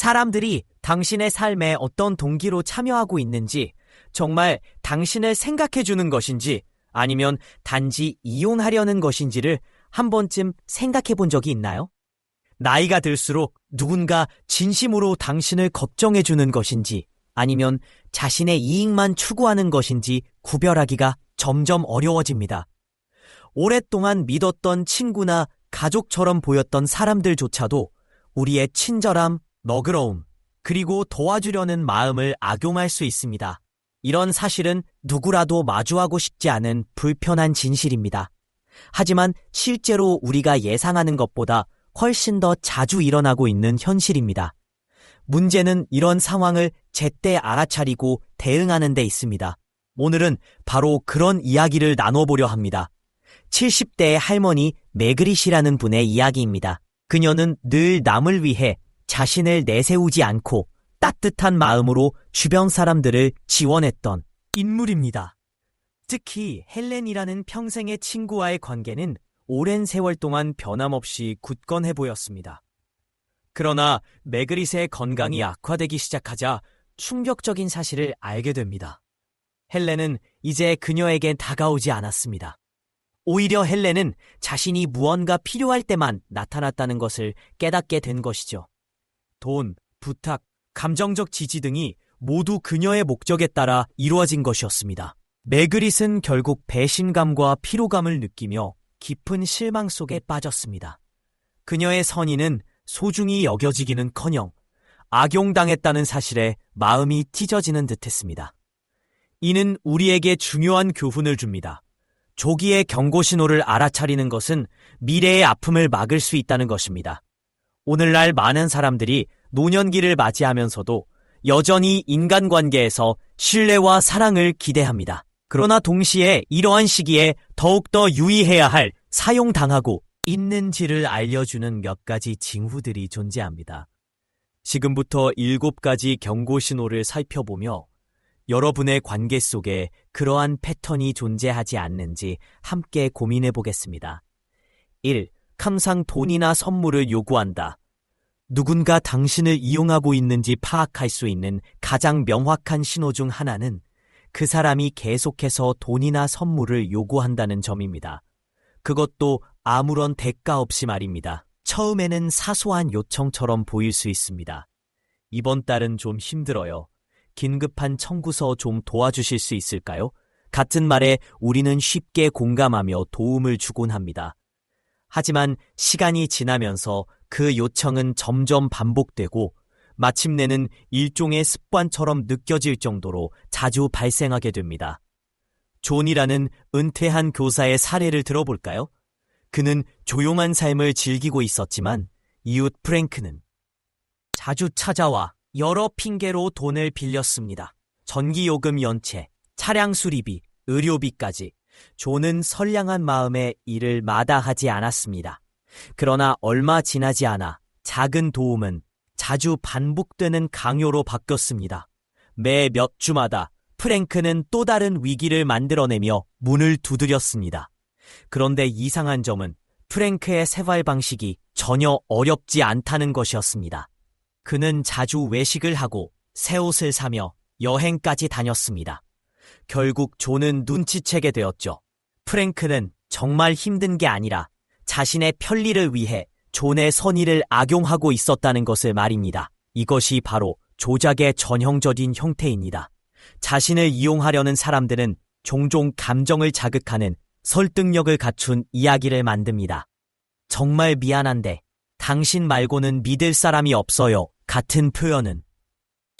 사람들이 당신의 삶에 어떤 동기로 참여하고 있는지, 정말 당신을 생각해주는 것인지 아니면 단지 이용하려는 것인지를 한 번쯤 생각해 본 적이 있나요? 나이가 들수록 누군가 진심으로 당신을 걱정해주는 것인지 아니면 자신의 이익만 추구하는 것인지 구별하기가 점점 어려워집니다. 오랫동안 믿었던 친구나 가족처럼 보였던 사람들조차도 우리의 친절함, 너그러움, 그리고 도와주려는 마음을 악용할 수 있습니다. 이런 사실은 누구라도 마주하고 싶지 않은 불편한 진실입니다. 하지만 실제로 우리가 예상하는 것보다 훨씬 더 자주 일어나고 있는 현실입니다. 문제는 이런 상황을 제때 알아차리고 대응하는 데 있습니다. 오늘은 바로 그런 이야기를 나눠보려 합니다. 70대의 할머니 매그릿이라는 분의 이야기입니다. 그녀는 늘 남을 위해 자신을 내세우지 않고 따뜻한 마음으로 주변 사람들을 지원했던 인물입니다. 특히 헬렌이라는 평생의 친구와의 관계는 오랜 세월 동안 변함없이 굳건해 보였습니다. 그러나 매그릿의 건강이 악화되기 시작하자 충격적인 사실을 알게 됩니다. 헬렌은 이제 그녀에겐 다가오지 않았습니다. 오히려 헬렌은 자신이 무언가 필요할 때만 나타났다는 것을 깨닫게 된 것이죠. 돈, 부탁, 감정적 지지 등이 모두 그녀의 목적에 따라 이루어진 것이었습니다. 매그릿은 결국 배신감과 피로감을 느끼며 깊은 실망 속에 빠졌습니다. 그녀의 선의는 소중히 여겨지기는커녕 악용당했다는 사실에 마음이 찢어지는 듯했습니다. 이는 우리에게 중요한 교훈을 줍니다. 조기의 경고 신호를 알아차리는 것은 미래의 아픔을 막을 수 있다는 것입니다. 오늘날 많은 사람들이 노년기를 맞이하면서도 여전히 인간관계에서 신뢰와 사랑을 기대합니다. 그러나 동시에 이러한 시기에 더욱더 유의해야 할 사용당하고 있는지를 알려주는 몇 가지 징후들이 존재합니다. 지금부터 7가지 경고 신호를 살펴보며 여러분의 관계 속에 그러한 패턴이 존재하지 않는지 함께 고민해 보겠습니다. 1. 항상 돈이나 선물을 요구한다. 누군가 당신을 이용하고 있는지 파악할 수 있는 가장 명확한 신호 중 하나는 그 사람이 계속해서 돈이나 선물을 요구한다는 점입니다. 그것도 아무런 대가 없이 말입니다. 처음에는 사소한 요청처럼 보일 수 있습니다. 이번 달은 좀 힘들어요. 긴급한 청구서 좀 도와주실 수 있을까요? 같은 말에 우리는 쉽게 공감하며 도움을 주곤 합니다. 하지만 시간이 지나면서 그 요청은 점점 반복되고 마침내는 일종의 습관처럼 느껴질 정도로 자주 발생하게 됩니다. 존이라는 은퇴한 교사의 사례를 들어볼까요? 그는 조용한 삶을 즐기고 있었지만 이웃 프랭크는 자주 찾아와 여러 핑계로 돈을 빌렸습니다. 전기요금 연체, 차량 수리비, 의료비까지 존은 선량한 마음에 이를 마다하지 않았습니다. 그러나 얼마 지나지 않아 작은 도움은 자주 반복되는 강요로 바뀌었습니다. 매 몇 주마다 프랭크는 또 다른 위기를 만들어내며 문을 두드렸습니다. 그런데 이상한 점은 프랭크의 생활 방식이 전혀 어렵지 않다는 것이었습니다. 그는 자주 외식을 하고 새 옷을 사며 여행까지 다녔습니다. 결국 존은 눈치채게 되었죠. 프랭크는 정말 힘든 게 아니라 자신의 편리를 위해 존의 선의를 악용하고 있었다는 것을 말입니다. 이것이 바로 조작의 전형적인 형태입니다. 자신을 이용하려는 사람들은 종종 감정을 자극하는 설득력을 갖춘 이야기를 만듭니다. 정말 미안한데 당신 말고는 믿을 사람이 없어요. 같은 표현은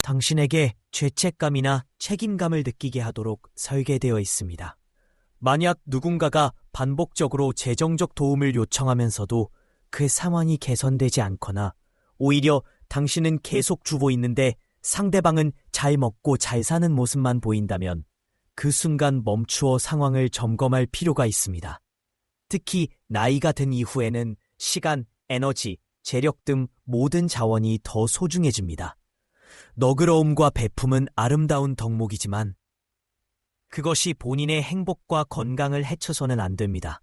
당신에게 죄책감이나 책임감을 느끼게 하도록 설계되어 있습니다. 만약 누군가가 반복적으로 재정적 도움을 요청하면서도 그 상황이 개선되지 않거나 오히려 당신은 계속 주고 있는데 상대방은 잘 먹고 잘 사는 모습만 보인다면 그 순간 멈추어 상황을 점검할 필요가 있습니다. 특히 나이가 든 이후에는 시간, 에너지, 재력 등 모든 자원이 더 소중해집니다. 너그러움과 베품은 아름다운 덕목이지만 그것이 본인의 행복과 건강을 해쳐서는 안 됩니다.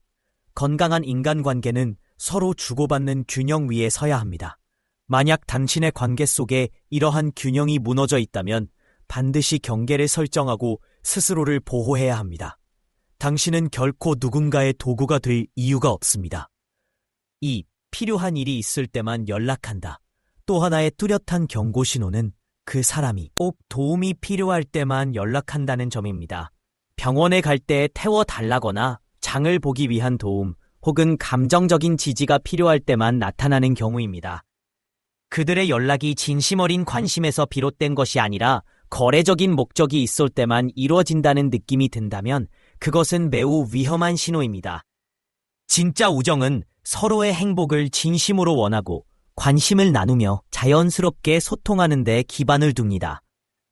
건강한 인간관계는 서로 주고받는 균형 위에 서야 합니다. 만약 당신의 관계 속에 이러한 균형이 무너져 있다면 반드시 경계를 설정하고 스스로를 보호해야 합니다. 당신은 결코 누군가의 도구가 될 이유가 없습니다. 2. 필요한 일이 있을 때만 연락한다. 또 하나의 뚜렷한 경고 신호는 그 사람이 꼭 도움이 필요할 때만 연락한다는 점입니다. 병원에 갈 때 태워달라거나 장을 보기 위한 도움 혹은 감정적인 지지가 필요할 때만 나타나는 경우입니다. 그들의 연락이 진심 어린 관심에서 비롯된 것이 아니라 거래적인 목적이 있을 때만 이루어진다는 느낌이 든다면 그것은 매우 위험한 신호입니다. 진짜 우정은 서로의 행복을 진심으로 원하고 관심을 나누며 자연스럽게 소통하는 데 기반을 둡니다.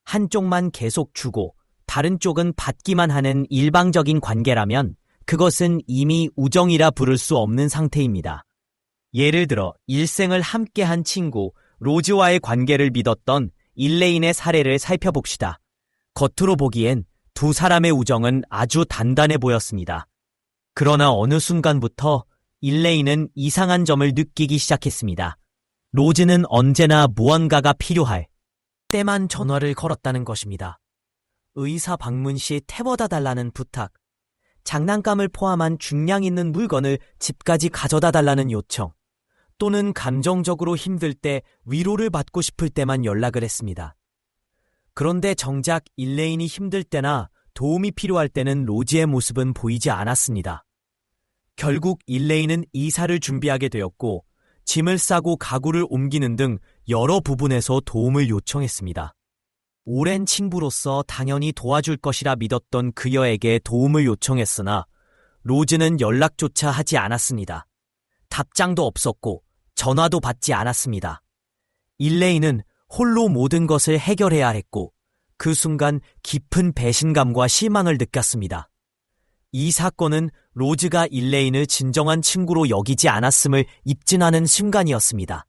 한쪽만 계속 주고 다른 쪽은 받기만 하는 일방적인 관계라면 그것은 이미 우정이라 부를 수 없는 상태입니다. 예를 들어 일생을 함께한 친구 로즈와의 관계를 믿었던 일레인의 사례를 살펴봅시다. 겉으로 보기엔 두 사람의 우정은 아주 단단해 보였습니다. 그러나 어느 순간부터 일레인은 이상한 점을 느끼기 시작했습니다. 로즈는 언제나 무언가가 필요할 때만 전화를 걸었다는 것입니다. 의사 방문 시 태워다 달라는 부탁, 장난감을 포함한 중량 있는 물건을 집까지 가져다 달라는 요청, 또는 감정적으로 힘들 때 위로를 받고 싶을 때만 연락을 했습니다. 그런데 정작 일레인이 힘들 때나 도움이 필요할 때는 로즈의 모습은 보이지 않았습니다. 결국 일레인은 이사를 준비하게 되었고 짐을 싸고 가구를 옮기는 등 여러 부분에서 도움을 요청했습니다. 오랜 친구로서 당연히 도와줄 것이라 믿었던 그녀에게 도움을 요청했으나 로즈는 연락조차 하지 않았습니다. 답장도 없었고 전화도 받지 않았습니다. 일레인은 홀로 모든 것을 해결해야 했고 그 순간 깊은 배신감과 실망을 느꼈습니다. 이 사건은 로즈가 일레인을 진정한 친구로 여기지 않았음을 입증하는 순간이었습니다.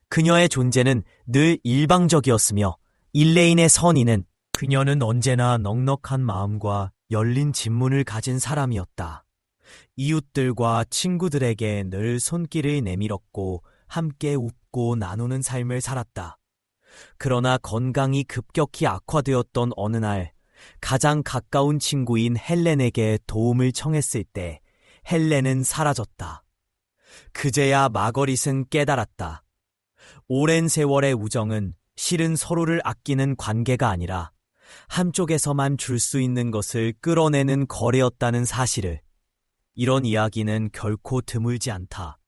그녀의 존재는 늘 일방적이었으며 일레인의 선의는 그녀는 언제나 넉넉한 마음과 열린 진문을 가진 사람이었다. 이웃들과 친구들에게 늘 손길을 내밀었고 함께 웃고 나누는 삶을 살았다. 그러나 건강이 급격히 악화되었던 어느 날 가장 가까운 친구인 헬렌에게 도움을 청했을 때 헬렌은 사라졌다. 그제야 마거릿은 깨달았다. 오랜 세월의 우정은 실은 서로를 아끼는 관계가 아니라 한쪽에서만 줄 수 있는 것을 끌어내는 거래였다는 사실을. 이런 이야기는 결코 드물지 않다.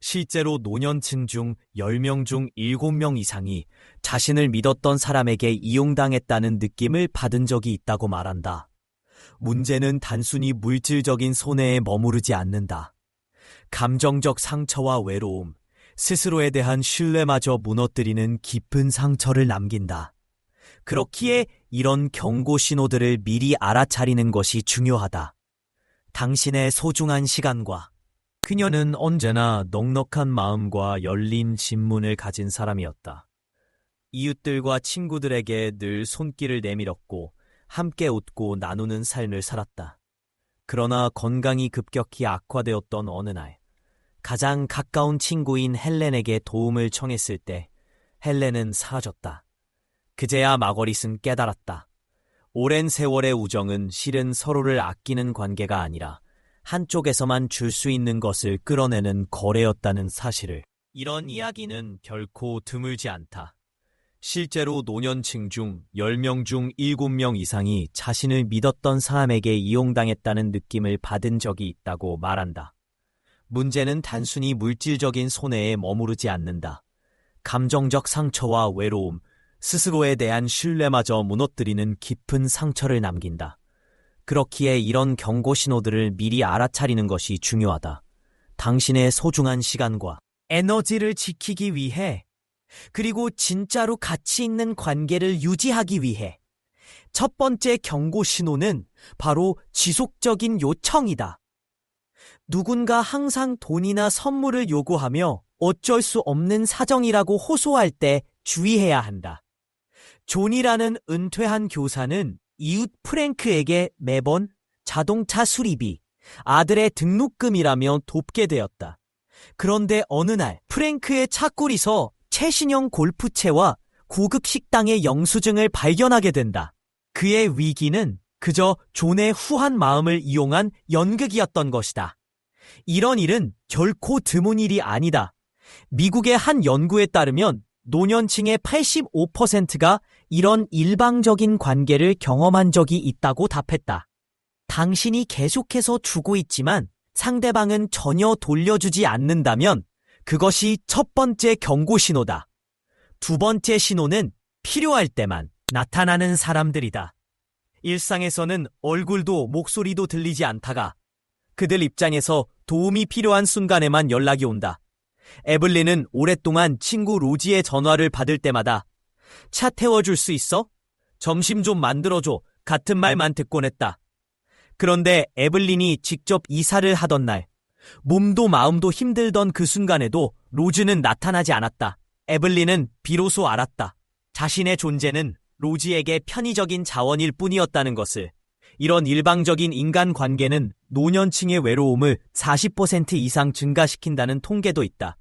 실제로 노년층 중 10명 중 7명 이상이 자신을 믿었던 사람에게 이용당했다는 느낌을 받은 적이 있다고 말한다. 문제는 단순히 물질적인 손해에 머무르지 않는다. 감정적 상처와 외로움, 스스로에 대한 신뢰마저 무너뜨리는 깊은 상처를 남긴다. 그렇기에 이런 경고 신호들을 미리 알아차리는 것이 중요하다. 당신의 소중한 시간과 그녀는 언제나 넉넉한 마음과 열린 진문을 가진 사람이었다. 이웃들과 친구들에게 늘 손길을 내밀었고 함께 웃고 나누는 삶을 살았다. 그러나 건강이 급격히 악화되었던 어느 날 가장 가까운 친구인 헬렌에게 도움을 청했을 때 헬렌은 사라졌다. 그제야 마거릿은 깨달았다. 오랜 세월의 우정은 실은 서로를 아끼는 관계가 아니라 한쪽에서만 줄 수 있는 것을 끌어내는 거래였다는 사실을. 이런 이야기는 결코 드물지 않다. 실제로 노년층 중 10명 중 7명 이상이 자신을 믿었던 사람에게 이용당했다는 느낌을 받은 적이 있다고 말한다. 문제는 단순히 물질적인 손해에 머무르지 않는다. 감정적 상처와 외로움, 스스로에 대한 신뢰마저 무너뜨리는 깊은 상처를 남긴다. 그렇기에 이런 경고 신호들을 미리 알아차리는 것이 중요하다. 당신의 소중한 시간과 에너지를 지키기 위해, 그리고 진짜로 가치 있는 관계를 유지하기 위해 첫 번째 경고 신호는 바로 지속적인 요청이다. 누군가 항상 돈이나 선물을 요구하며 어쩔 수 없는 사정이라고 호소할 때 주의해야 한다. 존이라는 은퇴한 교사는 이웃 프랭크에게 매번 자동차 수리비, 아들의 등록금이라며 돕게 되었다. 그런데 어느 날 프랭크의 차골이서 최신형 골프채와 고급 식당의 영수증을 발견하게 된다. 그의 위기는 그저 존의 후한 마음을 이용한 연극이었던 것이다. 이런 일은 결코 드문 일이 아니다. 미국의 한 연구에 따르면 노년층의 85%가 이런 일방적인 관계를 경험한 적이 있다고 답했다. 당신이 계속해서 주고 있지만 상대방은 전혀 돌려주지 않는다면 그것이 첫 번째 경고 신호다. 두 번째 신호는 필요할 때만 나타나는 사람들이다. 일상에서는 얼굴도 목소리도 들리지 않다가 그들 입장에서 도움이 필요한 순간에만 연락이 온다. 에블린은 오랫동안 친구 로지의 전화를 받을 때마다 차 태워줄 수 있어? 점심 좀 만들어줘. 같은 말만 듣곤 했다. 그런데 에블린이 직접 이사를 하던 날, 몸도 마음도 힘들던 그 순간에도 로즈는 나타나지 않았다. 에블린은 비로소 알았다. 자신의 존재는 로지에게 편의적인 자원일 뿐이었다는 것을. 이런 일방적인 인간관계는 노년층의 외로움을 40% 이상 증가시킨다는 통계도 있다.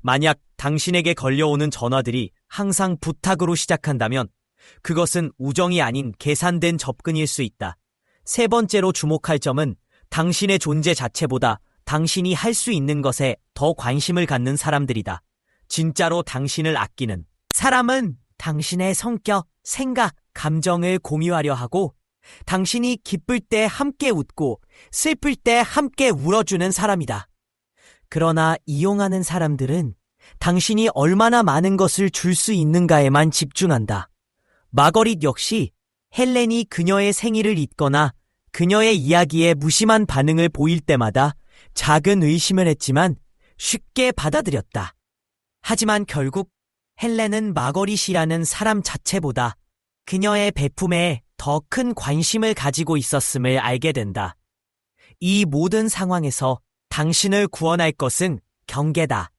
만약 당신에게 걸려오는 전화들이 항상 부탁으로 시작한다면 그것은 우정이 아닌 계산된 접근일 수 있다. 세 번째로 주목할 점은 당신의 존재 자체보다 당신이 할 수 있는 것에 더 관심을 갖는 사람들이다. 진짜로 당신을 아끼는 사람은 당신의 성격, 생각, 감정을 공유하려 하고 당신이 기쁠 때 함께 웃고 슬플 때 함께 울어주는 사람이다. 그러나 이용하는 사람들은 당신이 얼마나 많은 것을 줄 수 있는가에만 집중한다. 마거릿 역시 헬렌이 그녀의 생일을 잊거나 그녀의 이야기에 무심한 반응을 보일 때마다 작은 의심을 했지만 쉽게 받아들였다. 하지만 결국 헬렌은 마거릿이라는 사람 자체보다 그녀의 베품에 더 큰 관심을 가지고 있었음을 알게 된다. 이 모든 상황에서 당신을 구원할 것은 경계다.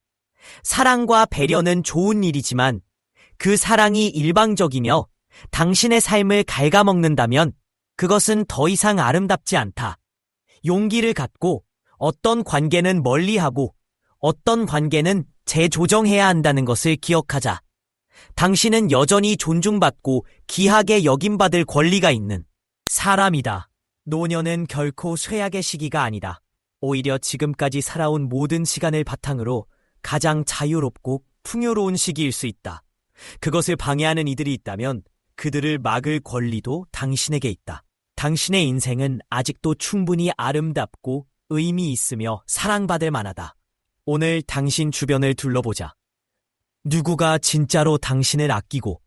사랑과 배려는 좋은 일이지만 그 사랑이 일방적이며 당신의 삶을 갉아먹는다면 그것은 더 이상 아름답지 않다. 용기를 갖고 어떤 관계는 멀리하고 어떤 관계는 재조정해야 한다는 것을 기억하자. 당신은 여전히 존중받고 귀하게 여김받을 권리가 있는 사람이다. 노년은 결코 쇠약의 시기가 아니다. 오히려 지금까지 살아온 모든 시간을 바탕으로 가장 자유롭고 풍요로운 시기일 수 있다. 그것을 방해하는 이들이 있다면 그들을 막을 권리도 당신에게 있다. 당신의 인생은 아직도 충분히 아름답고 의미 있으며 사랑받을 만하다. 오늘 당신 주변을 둘러보자. 누구가 진짜로 당신을 아끼고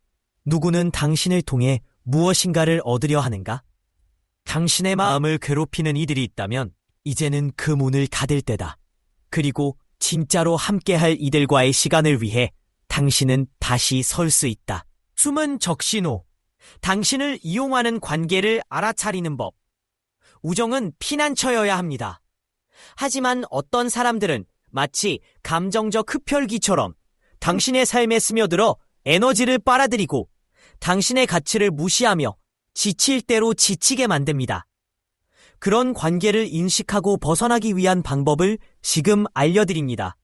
누구는 당신을 통해 무엇인가를 얻으려 하는가? 당신의 마음을 괴롭히는 이들이 있다면 이제는 그 문을 닫을 때다. 그리고 진짜로 함께할 이들과의 시간을 위해 당신은 다시 설 수 있다. 숨은 적신호. 당신을 이용하는 관계를 알아차리는 법. 우정은 피난처여야 합니다. 하지만 어떤 사람들은 마치 감정적 흡혈귀처럼 당신의 삶에 스며들어 에너지를 빨아들이고 당신의 가치를 무시하며 지칠 대로 지치게 만듭니다. 그런 관계를 인식하고 벗어나기 위한 방법을 지금 알려드립니다.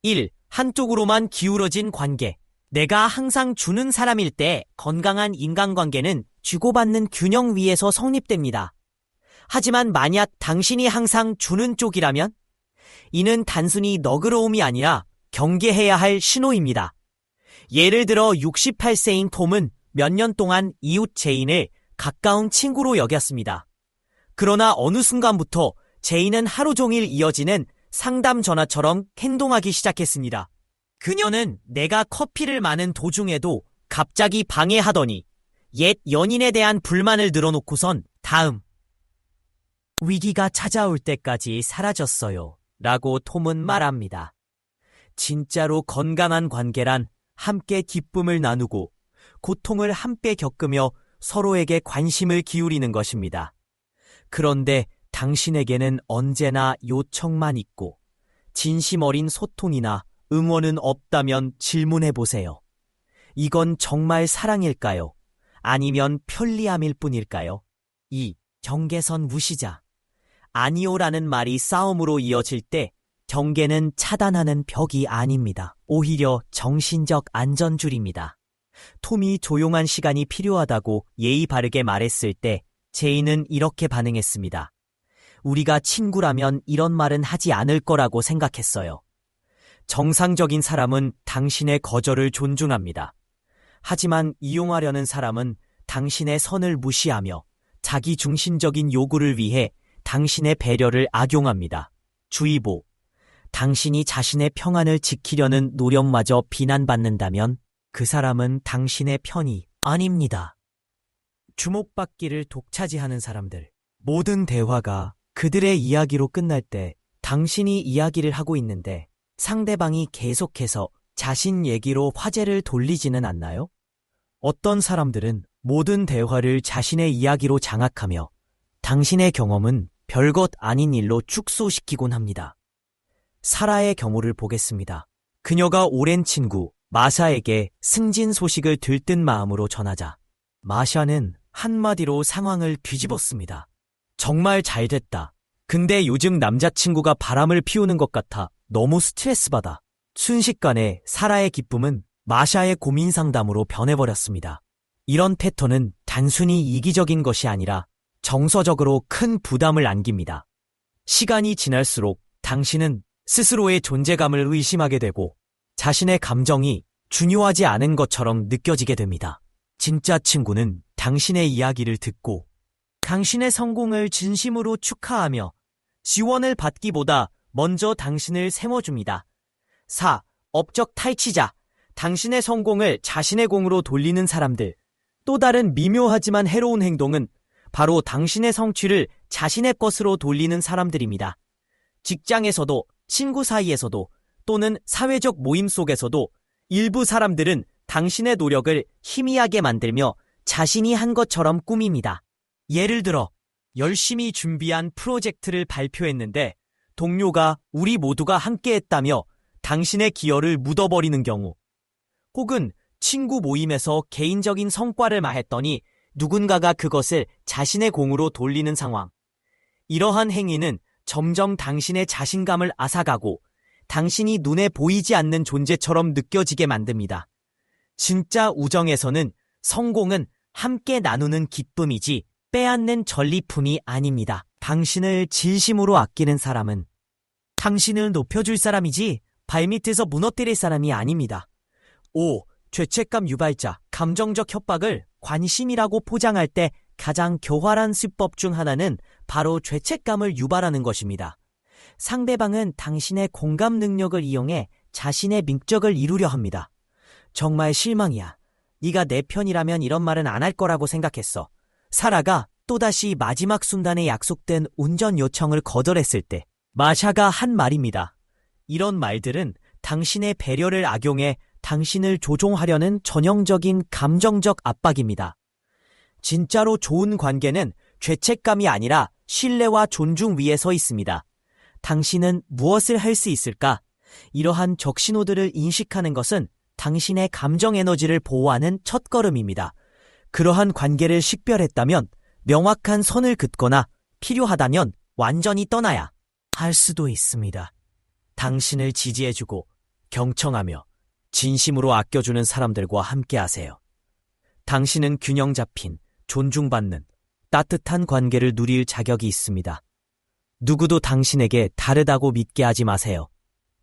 1. 한쪽으로만 기울어진 관계. 내가 항상 주는 사람일 때 건강한 인간관계는 주고받는 균형 위에서 성립됩니다. 하지만 만약 당신이 항상 주는 쪽이라면 이는 단순히 너그러움이 아니라 경계해야 할 신호입니다. 예를 들어 68세인 톰은 몇 년 동안 이웃 제인을 가까운 친구로 여겼습니다. 그러나 어느 순간부터 제인은 하루 종일 이어지는 상담 전화처럼 행동하기 시작했습니다. 그녀는 내가 커피를 마는 도중에도 갑자기 방해하더니 옛 연인에 대한 불만을 늘어놓고선 다음 위기가 찾아올 때까지 사라졌어요. 라고 톰은 말합니다. 진짜로 건강한 관계란 함께 기쁨을 나누고 고통을 함께 겪으며 서로에게 관심을 기울이는 것입니다. 그런데 당신에게는 언제나 요청만 있고 진심 어린 소통이나 응원은 없다면 질문해보세요. 이건 정말 사랑일까요? 아니면 편리함일 뿐일까요? 2. 경계선 무시자. 아니오라는 말이 싸움으로 이어질 때 경계는 차단하는 벽이 아닙니다. 오히려 정신적 안전줄입니다. 톰이 조용한 시간이 필요하다고 예의 바르게 말했을 때 제이는 이렇게 반응했습니다. 우리가 친구라면 이런 말은 하지 않을 거라고 생각했어요. 정상적인 사람은 당신의 거절을 존중합니다. 하지만 이용하려는 사람은 당신의 선을 무시하며 자기 중심적인 요구를 위해 당신의 배려를 악용합니다. 주의보. 당신이 자신의 평안을 지키려는 노력마저 비난받는다면 그 사람은 당신의 편이 아닙니다. 주목받기를 독차지하는 사람들. 모든 대화가 그들의 이야기로 끝날 때 당신이 이야기를 하고 있는데 상대방이 계속해서 자신 얘기로 화제를 돌리지는 않나요? 어떤 사람들은 모든 대화를 자신의 이야기로 장악하며 당신의 경험은 별것 아닌 일로 축소시키곤 합니다. 사라의 경우를 보겠습니다. 그녀가 오랜 친구 마샤에게 승진 소식을 들뜬 마음으로 전하자 마샤는 한마디로 상황을 뒤집었습니다. 정말 잘 됐다. 근데 요즘 남자친구가 바람을 피우는 것 같아 너무 스트레스 받아. 순식간에 사라의 기쁨은 마샤의 고민 상담으로 변해버렸습니다. 이런 패턴은 단순히 이기적인 것이 아니라 정서적으로 큰 부담을 안깁니다. 시간이 지날수록 당신은 스스로의 존재감을 의심하게 되고 자신의 감정이 중요하지 않은 것처럼 느껴지게 됩니다. 진짜 친구는 당신의 이야기를 듣고 당신의 성공을 진심으로 축하하며 지원을 받기보다 먼저 당신을 세워줍니다. 4. 업적 탈취자. 당신의 성공을 자신의 공으로 돌리는 사람들. 또 다른 미묘하지만 해로운 행동은 바로 당신의 성취를 자신의 것으로 돌리는 사람들입니다. 직장에서도, 친구 사이에서도, 또는 사회적 모임 속에서도 일부 사람들은 당신의 노력을 희미하게 만들며 자신이 한 것처럼 꾸밉니다. 예를 들어 열심히 준비한 프로젝트를 발표했는데 동료가 우리 모두가 함께했다며 당신의 기여를 묻어버리는 경우, 혹은 친구 모임에서 개인적인 성과를 말했더니 누군가가 그것을 자신의 공으로 돌리는 상황. 이러한 행위는 점점 당신의 자신감을 앗아가고 당신이 눈에 보이지 않는 존재처럼 느껴지게 만듭니다. 진짜 우정에서는 성공은 함께 나누는 기쁨이지 빼앗는 전리품이 아닙니다. 당신을 진심으로 아끼는 사람은 당신을 높여줄 사람이지 발밑에서 무너뜨릴 사람이 아닙니다. 5. 죄책감 유발자. 감정적 협박을 관심이라고 포장할 때 가장 교활한 수법 중 하나는 바로 죄책감을 유발하는 것입니다. 상대방은 당신의 공감 능력을 이용해 자신의 목적을 이루려 합니다. 정말 실망이야. 네가 내 편이라면 이런 말은 안 할 거라고 생각했어. 사라가 또다시 마지막 순간에 약속된 운전 요청을 거절했을 때 마샤가 한 말입니다. 이런 말들은 당신의 배려를 악용해 당신을 조종하려는 전형적인 감정적 압박입니다. 진짜로 좋은 관계는 죄책감이 아니라 신뢰와 존중 위에 서 있습니다. 당신은 무엇을 할 수 있을까? 이러한 적신호들을 인식하는 것은 당신의 감정 에너지를 보호하는 첫걸음입니다. 그러한 관계를 식별했다면 명확한 선을 긋거나 필요하다면 완전히 떠나야 할 수도 있습니다. 당신을 지지해주고 경청하며 진심으로 아껴주는 사람들과 함께하세요. 당신은 균형 잡힌, 존중받는, 따뜻한 관계를 누릴 자격이 있습니다. 누구도 당신에게 다르다고 믿게 하지 마세요.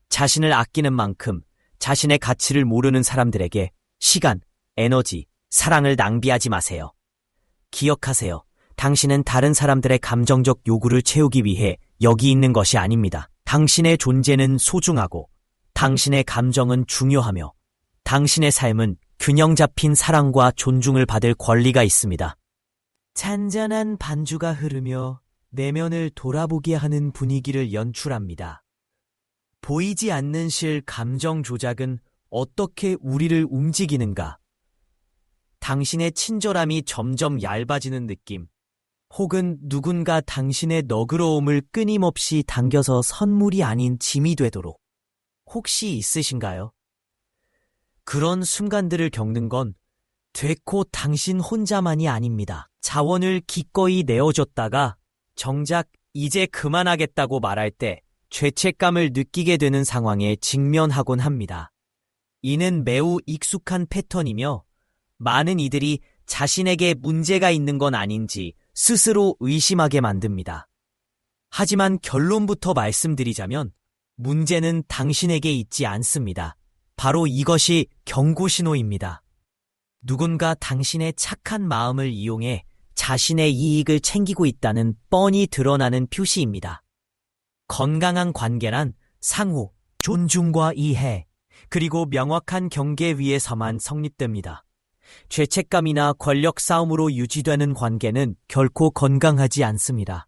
자신을 아끼는 만큼 자신의 가치를 모르는 사람들에게 시간, 에너지, 사랑을 낭비하지 마세요. 기억하세요. 당신은 다른 사람들의 감정적 요구를 채우기 위해 여기 있는 것이 아닙니다. 당신의 존재는 소중하고 당신의 감정은 중요하며 당신의 삶은 균형 잡힌 사랑과 존중을 받을 권리가 있습니다. 잔잔한 반주가 흐르며 내면을 돌아보게 하는 분위기를 연출합니다. 보이지 않는 실 감정 조작은 어떻게 우리를 움직이는가? 당신의 친절함이 점점 얇아지는 느낌, 혹은 누군가 당신의 너그러움을 끊임없이 당겨서 선물이 아닌 짐이 되도록 혹시 있으신가요? 그런 순간들을 겪는 건 되코 당신 혼자만이 아닙니다. 자원을 기꺼이 내어줬다가 정작 이제 그만하겠다고 말할 때 죄책감을 느끼게 되는 상황에 직면하곤 합니다. 이는 매우 익숙한 패턴이며 많은 이들이 자신에게 문제가 있는 건 아닌지 스스로 의심하게 만듭니다. 하지만 결론부터 말씀드리자면 문제는 당신에게 있지 않습니다. 바로 이것이 경고 신호입니다. 누군가 당신의 착한 마음을 이용해 자신의 이익을 챙기고 있다는 뻔히 드러나는 표시입니다. 건강한 관계란 상호, 존중과 이해, 그리고 명확한 경계 위에서만 성립됩니다. 죄책감이나 권력 싸움으로 유지되는 관계는 결코 건강하지 않습니다.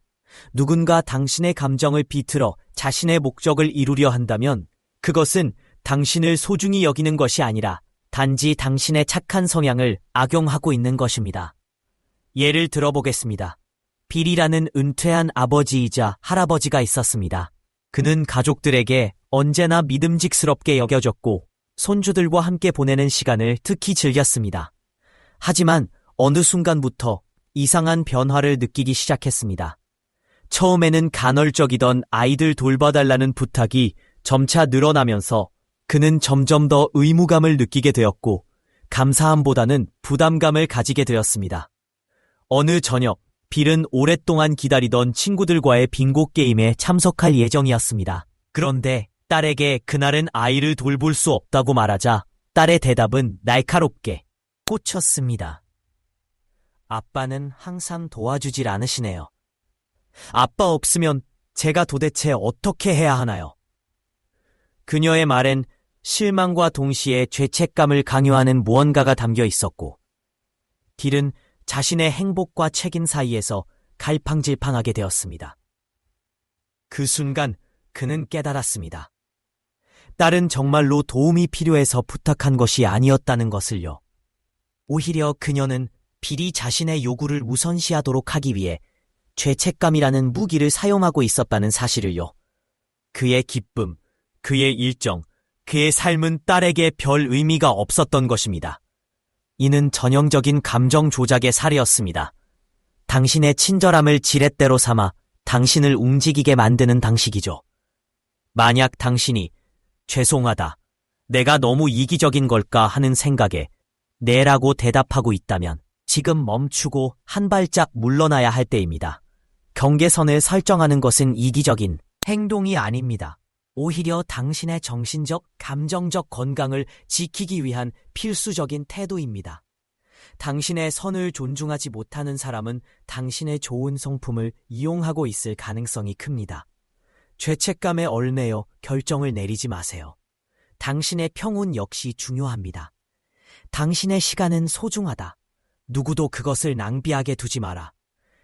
누군가 당신의 감정을 비틀어 자신의 목적을 이루려 한다면 그것은 당신을 소중히 여기는 것이 아니라 단지 당신의 착한 성향을 악용하고 있는 것입니다. 예를 들어보겠습니다. 빌이라는 은퇴한 아버지이자 할아버지가 있었습니다. 그는 가족들에게 언제나 믿음직스럽게 여겨졌고 손주들과 함께 보내는 시간을 특히 즐겼습니다. 하지만 어느 순간부터 이상한 변화를 느끼기 시작했습니다. 처음에는 간헐적이던 아이들 돌봐달라는 부탁이 점차 늘어나면서 그는 점점 더 의무감을 느끼게 되었고 감사함보다는 부담감을 가지게 되었습니다. 어느 저녁, 빌은 오랫동안 기다리던 친구들과의 빙고 게임에 참석할 예정이었습니다. 그런데 딸에게 그날은 아이를 돌볼 수 없다고 말하자 딸의 대답은 날카롭게 꽂혔습니다. 아빠는 항상 도와주질 않으시네요. 아빠 없으면 제가 도대체 어떻게 해야 하나요? 그녀의 말엔 실망과 동시에 죄책감을 강요하는 무언가가 담겨 있었고 딜은 자신의 행복과 책임 사이에서 갈팡질팡하게 되었습니다. 그 순간 그는 깨달았습니다. 딸은 정말로 도움이 필요해서 부탁한 것이 아니었다는 것을요. 오히려 그녀는 빌이 자신의 요구를 우선시하도록 하기 위해 죄책감이라는 무기를 사용하고 있었다는 사실을요. 그의 기쁨, 그의 일정, 그의 삶은 딸에게 별 의미가 없었던 것입니다. 이는 전형적인 감정 조작의 사례였습니다. 당신의 친절함을 지렛대로 삼아 당신을 움직이게 만드는 방식이죠. 만약 당신이 죄송하다, 내가 너무 이기적인 걸까 하는 생각에 네라고 대답하고 있다면 지금 멈추고 한 발짝 물러나야 할 때입니다. 경계선을 설정하는 것은 이기적인 행동이 아닙니다. 오히려 당신의 정신적, 감정적 건강을 지키기 위한 필수적인 태도입니다. 당신의 선을 존중하지 못하는 사람은 당신의 좋은 성품을 이용하고 있을 가능성이 큽니다. 죄책감에 얽매여 결정을 내리지 마세요. 당신의 평온 역시 중요합니다. 당신의 시간은 소중하다. 누구도 그것을 낭비하게 두지 마라.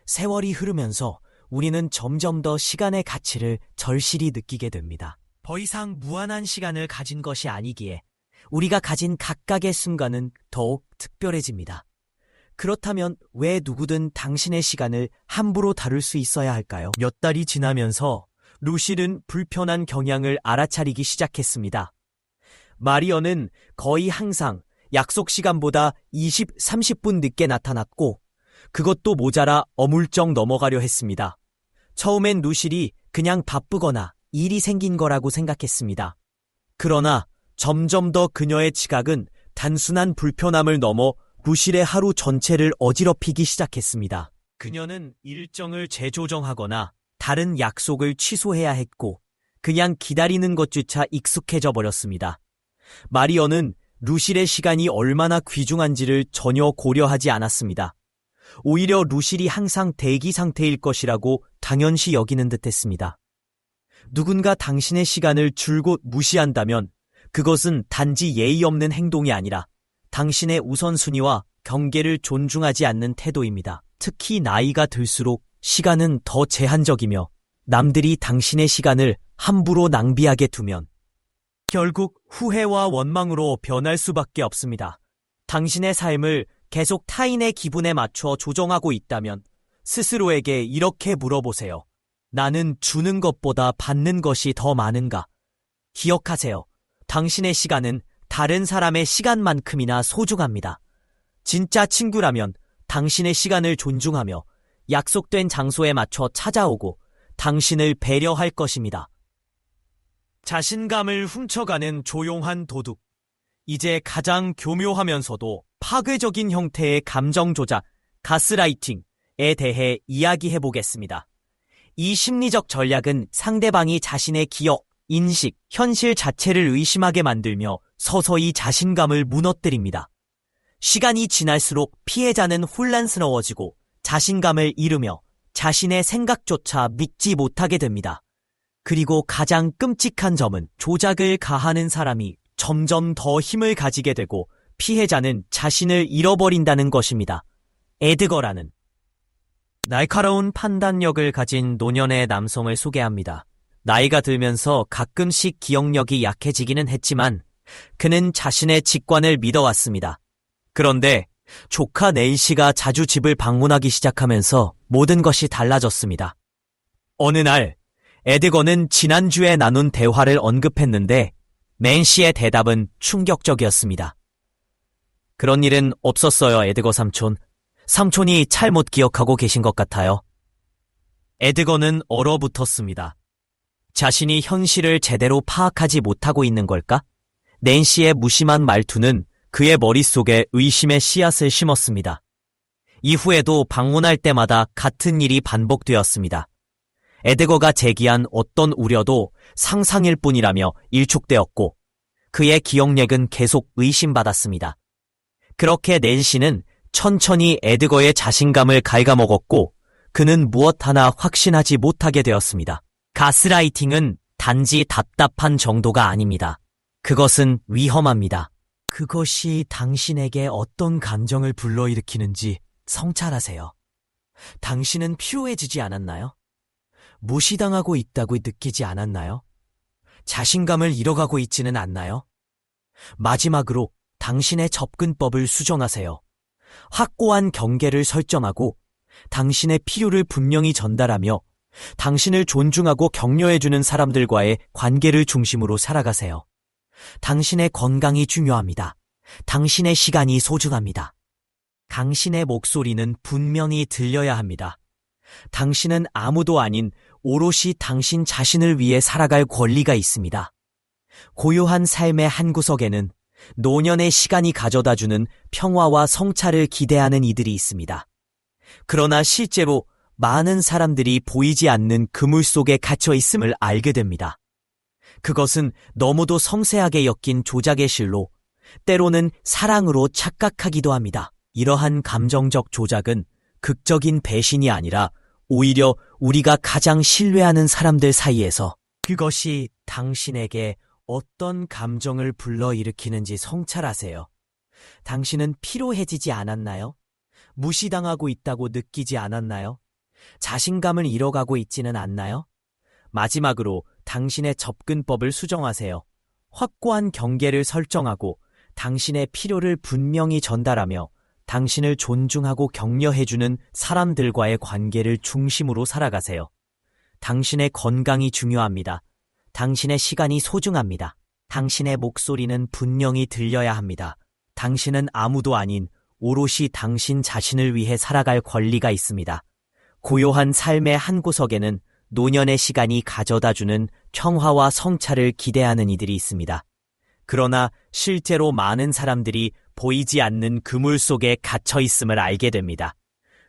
세월이 흐르면서 우리는 점점 더 시간의 가치를 절실히 느끼게 됩니다. 더 이상 무한한 시간을 가진 것이 아니기에 우리가 가진 각각의 순간은 더욱 특별해집니다. 그렇다면 왜 누구든 당신의 시간을 함부로 다룰 수 있어야 할까요? 몇 달이 지나면서 루실은 불편한 경향을 알아차리기 시작했습니다. 마리언은 거의 항상 약속 시간보다 20, 30분 늦게 나타났고 그것도 모자라 어물쩍 넘어가려 했습니다. 처음엔 루실이 그냥 바쁘거나 일이 생긴 거라고 생각했습니다. 그러나 점점 더 그녀의 지각은 단순한 불편함을 넘어 루실의 하루 전체를 어지럽히기 시작했습니다. 그녀는 일정을 재조정하거나 다른 약속을 취소해야 했고 그냥 기다리는 것조차 익숙해져 버렸습니다. 마리언은 루실의 시간이 얼마나 귀중한지를 전혀 고려하지 않았습니다. 오히려 루실이 항상 대기 상태일 것이라고 당연시 여기는 듯했습니다. 누군가 당신의 시간을 줄곧 무시한다면 그것은 단지 예의 없는 행동이 아니라 당신의 우선순위와 경계를 존중하지 않는 태도입니다. 특히 나이가 들수록 시간은 더 제한적이며 남들이 당신의 시간을 함부로 낭비하게 두면 결국 후회와 원망으로 변할 수밖에 없습니다. 당신의 삶을 계속 타인의 기분에 맞춰 조정하고 있다면 스스로에게 이렇게 물어보세요. 나는 주는 것보다 받는 것이 더 많은가? 기억하세요. 당신의 시간은 다른 사람의 시간만큼이나 소중합니다. 진짜 친구라면 당신의 시간을 존중하며 약속된 장소에 맞춰 찾아오고 당신을 배려할 것입니다. 자신감을 훔쳐가는 조용한 도둑. 이제 가장 교묘하면서도 파괴적인 형태의 감정 조작, 가스라이팅에 대해 이야기해 보겠습니다. 이 심리적 전략은 상대방이 자신의 기억, 인식, 현실 자체를 의심하게 만들며 서서히 자신감을 무너뜨립니다. 시간이 지날수록 피해자는 혼란스러워지고 자신감을 잃으며 자신의 생각조차 믿지 못하게 됩니다. 그리고 가장 끔찍한 점은 조작을 가하는 사람이 점점 더 힘을 가지게 되고 피해자는 자신을 잃어버린다는 것입니다. 에드거라는 날카로운 판단력을 가진 노년의 남성을 소개합니다. 나이가 들면서 가끔씩 기억력이 약해지기는 했지만 그는 자신의 직관을 믿어왔습니다. 그런데 조카 네일 씨가 자주 집을 방문하기 시작하면서 모든 것이 달라졌습니다. 어느 날 에드거는 지난주에 나눈 대화를 언급했는데 낸시의 대답은 충격적이었습니다. 그런 일은 없었어요, 에드거 삼촌. 삼촌이 잘못 기억하고 계신 것 같아요. 에드거는 얼어붙었습니다. 자신이 현실을 제대로 파악하지 못하고 있는 걸까? 낸시의 무심한 말투는 그의 머릿속에 의심의 씨앗을 심었습니다. 이후에도 방문할 때마다 같은 일이 반복되었습니다. 에드거가 제기한 어떤 우려도 상상일 뿐이라며 일축되었고 그의 기억력은 계속 의심받았습니다. 그렇게 낸시는 천천히 에드거의 자신감을 갉아먹었고 그는 무엇 하나 확신하지 못하게 되었습니다. 가스라이팅은 단지 답답한 정도가 아닙니다. 그것은 위험합니다. 그것이 당신에게 어떤 감정을 불러일으키는지 성찰하세요. 당신은 피로해지지 않았나요? 무시당하고 있다고 느끼지 않았나요? 자신감을 잃어가고 있지는 않나요? 마지막으로 당신의 접근법을 수정하세요. 확고한 경계를 설정하고 당신의 필요를 분명히 전달하며 당신을 존중하고 격려해주는 사람들과의 관계를 중심으로 살아가세요. 당신의 건강이 중요합니다. 당신의 시간이 소중합니다. 당신의 목소리는 분명히 들려야 합니다. 당신은 아무도 아닌 오롯이 당신 자신을 위해 살아갈 권리가 있습니다. 고요한 삶의 한 구석에는 노년의 시간이 가져다주는 평화와 성찰을 기대하는 이들이 있습니다. 그러나 실제로 많은 사람들이 보이지 않는 그물 속에 갇혀 있음을 알게 됩니다. 그것은 너무도 섬세하게 엮인 조작의 실로 때로는 사랑으로 착각하기도 합니다. 이러한 감정적 조작은 극적인 배신이 아니라 오히려 우리가 가장 신뢰하는 사람들 사이에서 그것이 당신에게 어떤 감정을 불러일으키는지 성찰하세요. 당신은 피로해지지 않았나요? 무시당하고 있다고 느끼지 않았나요? 자신감을 잃어가고 있지는 않나요? 마지막으로 당신의 접근법을 수정하세요. 확고한 경계를 설정하고 당신의 필요를 분명히 전달하며 당신을 존중하고 격려해주는 사람들과의 관계를 중심으로 살아가세요. 당신의 건강이 중요합니다. 당신의 시간이 소중합니다. 당신의 목소리는 분명히 들려야 합니다. 당신은 아무도 아닌 오롯이 당신 자신을 위해 살아갈 권리가 있습니다. 고요한 삶의 한 구석에는 노년의 시간이 가져다주는 평화와 성찰을 기대하는 이들이 있습니다. 그러나 실제로 많은 사람들이 보이지 않는 그물 속에 갇혀 있음을 알게 됩니다.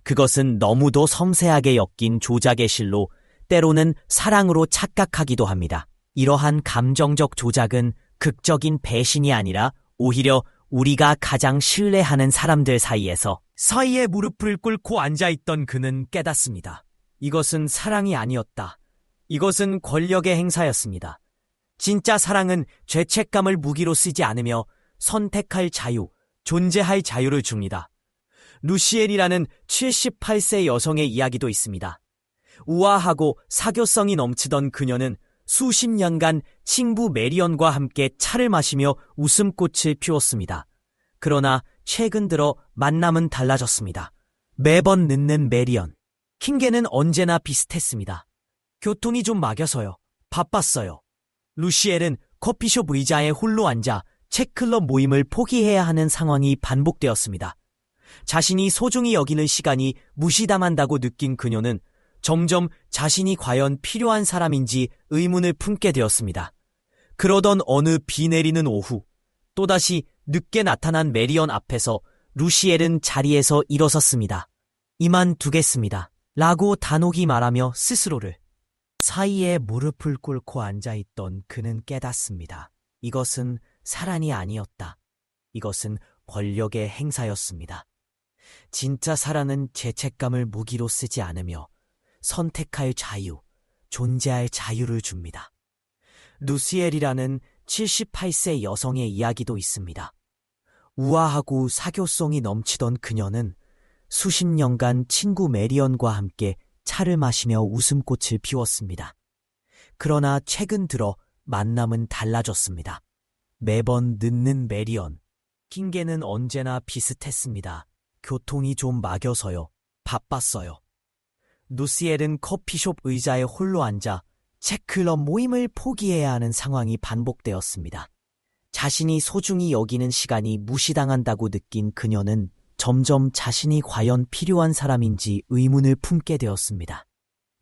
그것은 너무도 섬세하게 엮인 조작의 실로 때로는 사랑으로 착각하기도 합니다. 이러한 감정적 조작은 극적인 배신이 아니라 오히려 우리가 가장 신뢰하는 사람들 사이에서 사이에 무릎을 꿇고 앉아있던 그는 깨닫습니다. 이것은 사랑이 아니었다. 이것은 권력의 행사였습니다. 진짜 사랑은 죄책감을 무기로 쓰지 않으며 선택할 자유, 존재할 자유를 줍니다. 루시엘이라는 78세 여성의 이야기도 있습니다. 우아하고 사교성이 넘치던 그녀는 수십 년간 친구 메리언과 함께 차를 마시며 웃음꽃을 피웠습니다. 그러나 최근 들어 만남은 달라졌습니다. 매번 늦는 메리언. 킹게는 언제나 비슷했습니다. 교통이 좀 막여서요. 바빴어요. 루시엘은 커피숍 의자에 홀로 앉아 책클럽 모임을 포기해야 하는 상황이 반복되었습니다. 자신이 소중히 여기는 시간이 무시당한다고 느낀 그녀는 점점 자신이 과연 필요한 사람인지 의문을 품게 되었습니다. 그러던 어느 비 내리는 오후, 또다시 늦게 나타난 메리언 앞에서 루시엘은 자리에서 일어섰습니다. 이만 두겠습니다. 라고 단호히 말하며 스스로를 사이에 무릎을 꿇고 앉아있던 그는 깨닫습니다. 이것은 사랑이 아니었다. 이것은 권력의 행사였습니다. 진짜 사랑은 죄책감을 무기로 쓰지 않으며 선택할 자유, 존재할 자유를 줍니다. 루시엘이라는 78세 여성의 이야기도 있습니다. 우아하고 사교성이 넘치던 그녀는 수십 년간 친구 메리언과 함께 차를 마시며 웃음꽃을 피웠습니다. 그러나 최근 들어 만남은 달라졌습니다. 매번 늦는 메리언. 핑계는 언제나 비슷했습니다. 교통이 좀 막여서요. 바빴어요. 루시엘은 커피숍 의자에 홀로 앉아 책클럽 모임을 포기해야 하는 상황이 반복되었습니다. 자신이 소중히 여기는 시간이 무시당한다고 느낀 그녀는 점점 자신이 과연 필요한 사람인지 의문을 품게 되었습니다.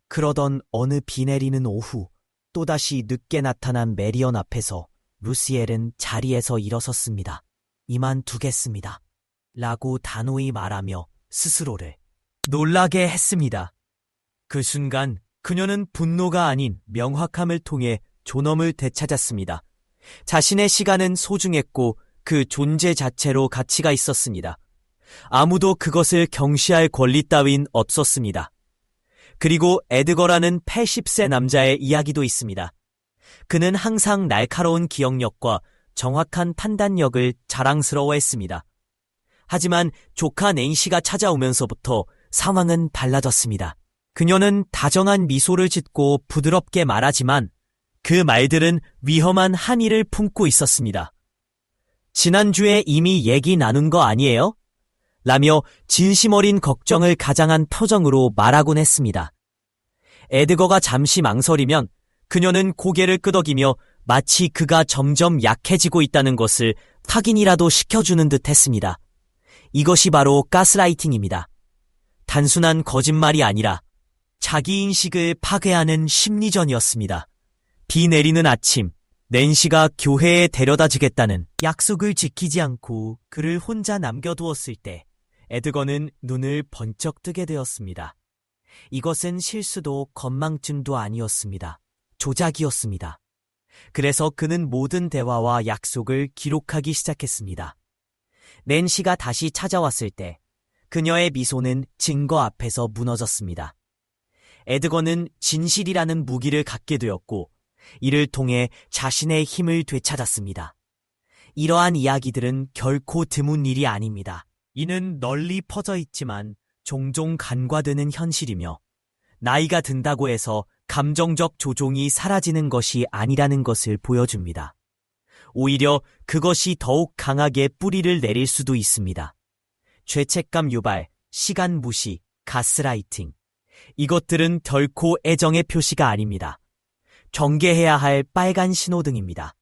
그러던 어느 비 내리는 오후, 또다시 늦게 나타난 메리언 앞에서 루시엘은 자리에서 일어섰습니다. 이만 두겠습니다. 라고 단호히 말하며 스스로를 놀라게 했습니다. 그 순간 그녀는 분노가 아닌 명확함을 통해 존엄을 되찾았습니다. 자신의 시간은 소중했고 그 존재 자체로 가치가 있었습니다. 아무도 그것을 경시할 권리 따윈 없었습니다. 그리고 에드거라는 80세 남자의 이야기도 있습니다. 그는 항상 날카로운 기억력과 정확한 판단력을 자랑스러워했습니다. 하지만 조카 낸시가 찾아오면서부터 상황은 달라졌습니다. 그녀는 다정한 미소를 짓고 부드럽게 말하지만 그 말들은 위험한 한의를 품고 있었습니다. 지난주에 이미 얘기 나눈 거 아니에요? 라며 진심 어린 걱정을 가장한 표정으로 말하곤 했습니다. 에드거가 잠시 망설이면 그녀는 고개를 끄덕이며 마치 그가 점점 약해지고 있다는 것을 확인이라도 시켜주는 듯 했습니다. 이것이 바로 가스라이팅입니다. 단순한 거짓말이 아니라 자기인식을 파괴하는 심리전이었습니다. 비 내리는 아침, 낸시가 교회에 데려다 주겠다는 약속을 지키지 않고 그를 혼자 남겨두었을 때 에드거는 눈을 번쩍 뜨게 되었습니다. 이것은 실수도 건망증도 아니었습니다. 조작이었습니다. 그래서 그는 모든 대화와 약속을 기록하기 시작했습니다. 낸시가 다시 찾아왔을 때 그녀의 미소는 증거 앞에서 무너졌습니다. 에드거는 진실이라는 무기를 갖게 되었고 이를 통해 자신의 힘을 되찾았습니다. 이러한 이야기들은 결코 드문 일이 아닙니다. 이는 널리 퍼져 있지만 종종 간과되는 현실이며 나이가 든다고 해서 감정적 조종이 사라지는 것이 아니라는 것을 보여줍니다. 오히려 그것이 더욱 강하게 뿌리를 내릴 수도 있습니다. 죄책감 유발, 시간 무시, 가스라이팅. 이것들은 결코 애정의 표시가 아닙니다. 경계해야 할 빨간 신호등입니다.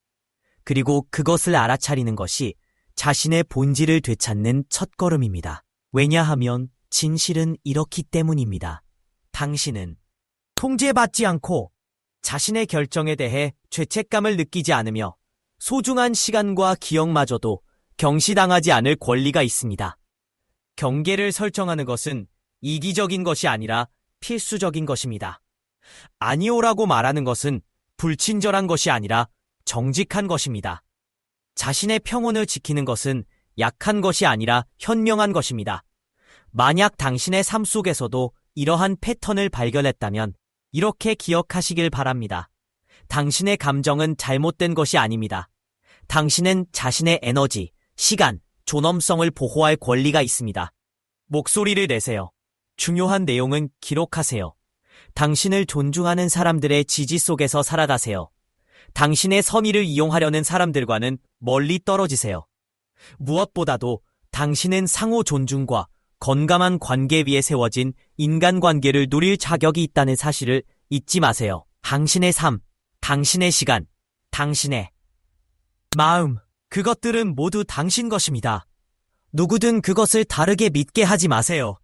그리고 그것을 알아차리는 것이 자신의 본질을 되찾는 첫걸음입니다. 왜냐하면 진실은 이렇기 때문입니다. 당신은 통제받지 않고 자신의 결정에 대해 죄책감을 느끼지 않으며 소중한 시간과 기억마저도 경시당하지 않을 권리가 있습니다. 경계를 설정하는 것은 이기적인 것이 아니라 필수적인 것입니다. 아니오라고 말하는 것은 불친절한 것이 아니라 정직한 것입니다. 자신의 평온을 지키는 것은 약한 것이 아니라 현명한 것입니다. 만약 당신의 삶 속에서도 이러한 패턴을 발견했다면 이렇게 기억하시길 바랍니다. 당신의 감정은 잘못된 것이 아닙니다. 당신은 자신의 에너지, 시간, 존엄성을 보호할 권리가 있습니다. 목소리를 내세요. 중요한 내용은 기록하세요. 당신을 존중하는 사람들의 지지 속에서 살아가세요. 당신의 선의를 이용하려는 사람들과는 멀리 떨어지세요. 무엇보다도 당신은 상호 존중과 건강한 관계 위에 세워진 인간관계를 누릴 자격이 있다는 사실을 잊지 마세요. 당신의 삶, 당신의 시간, 당신의 마음, 그것들은 모두 당신 것입니다. 누구든 그것을 다르게 믿게 하지 마세요.